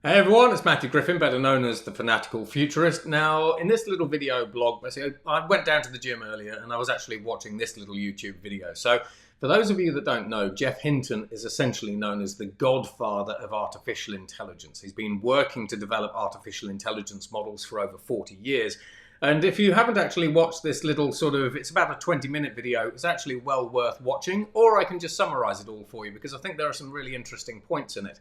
Hey everyone, it's Matthew Griffin, better known as the Fanatical Futurist. Now, in this little video blog, basically, I went down to the gym earlier and I was actually watching this little YouTube video. So, for those of you that don't know, Geoff Hinton is essentially known as the godfather of artificial intelligence. He's been working to develop artificial intelligence models for over 40 years. And if you haven't actually watched this little it's about a 20-minute video, it's actually well worth watching, or I can just summarize it all for you because I think there are some really interesting points in it.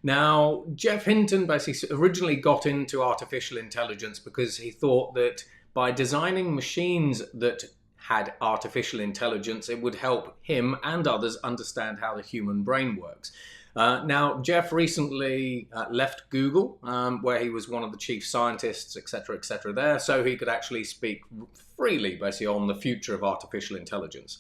Now, Geoff Hinton basically originally got into artificial intelligence because he thought that by designing machines that had artificial intelligence, it would help him and others understand how the human brain works. Now, Geoff recently left Google, where he was one of the chief scientists, etc., there, so he could actually speak freely, basically, on the future of artificial intelligence.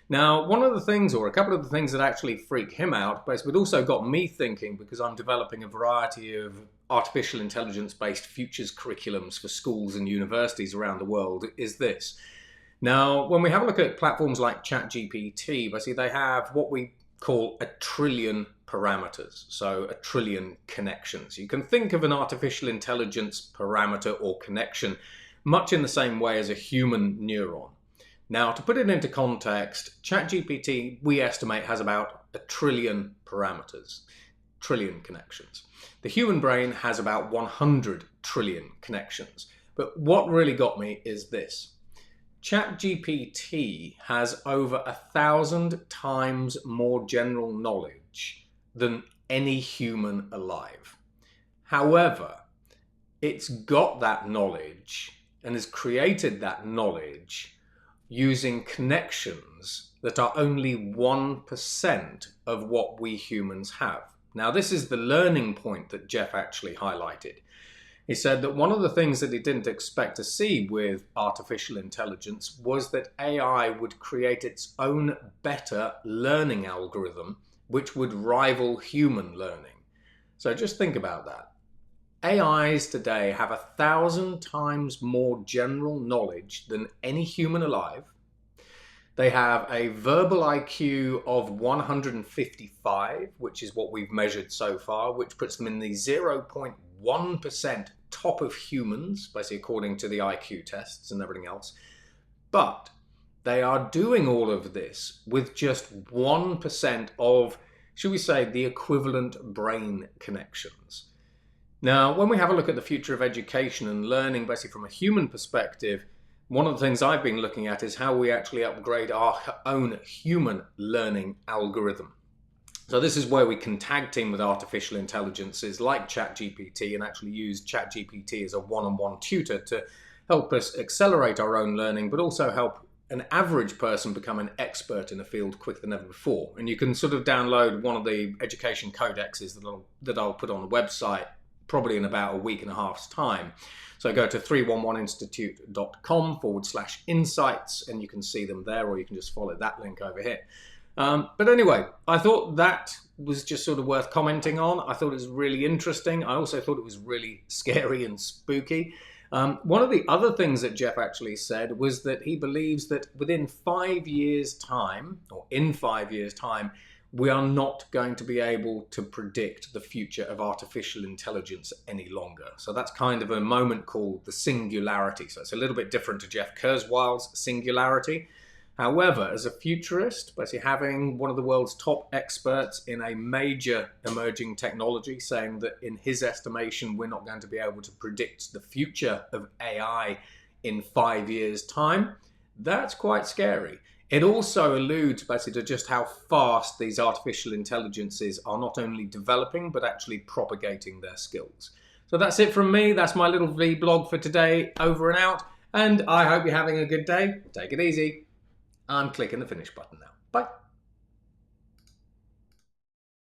Now, one of the things, or a couple of the things that actually freak him out, but also got me thinking, because I'm developing a variety of artificial intelligence-based futures curriculums for schools and universities around the world, is this. Now, when we have a look at platforms like ChatGPT, basically they have what we call 1 trillion parameters, so 1 trillion connections. You can think of an artificial intelligence parameter or connection much in the same way as a human neuron. Now, to put it into context, ChatGPT, we estimate, has about 1 trillion parameters, trillion connections. The human brain has about 100 trillion connections. But what really got me is this. ChatGPT has over 1,000 times more general knowledge than any human alive. However, it's got that knowledge and has created that knowledge using connections that are only 1% of what we humans have. Now, this is the learning point that Geoff actually highlighted. He said that one of the things that he didn't expect to see with artificial intelligence was that AI would create its own better learning algorithm, which would rival human learning. So just think about that. AIs today have 1,000 times more general knowledge than any human alive. They have a verbal IQ of 155, which is what we've measured so far, which puts them in the 0.1% top of humans, basically according to the IQ tests and everything else. But they are doing all of this with just 1% of, should we say, the equivalent brain connections. Now, when we have a look at the future of education and learning, basically from a human perspective, one of the things I've been looking at is how we actually upgrade our own human learning algorithm. So this is where we can tag team with artificial intelligences like ChatGPT and actually use ChatGPT as a one-on-one tutor to help us accelerate our own learning, but also help an average person become an expert in a field quicker than ever before. And you can sort of download one of the education codexes that I'll put on the website probably in about a week and a half's time. So go to 311institute.com/insights and you can see them there, or you can just follow that link over here. But anyway, I thought that was just sort of worth commenting on. I thought it was really interesting. I also thought it was really scary and spooky. One of the other things that Geoff actually said was that he believes that within 5 years' time, or in 5 years' time, we are not going to be able to predict the future of artificial intelligence any longer. So that's kind of a moment called the singularity. So it's a little bit different to Jeff Kurzweil's singularity. However, as a futurist, basically having one of the world's top experts in a major emerging technology saying that in his estimation, we're not going to be able to predict the future of AI in 5 years' time, that's quite scary. It also alludes basically to just how fast these artificial intelligences are not only developing, but actually propagating their skills. So that's it from me. That's my little vlog for today. Over and out. And I hope you're having a good day. Take it easy. I'm clicking the finish button now. Bye.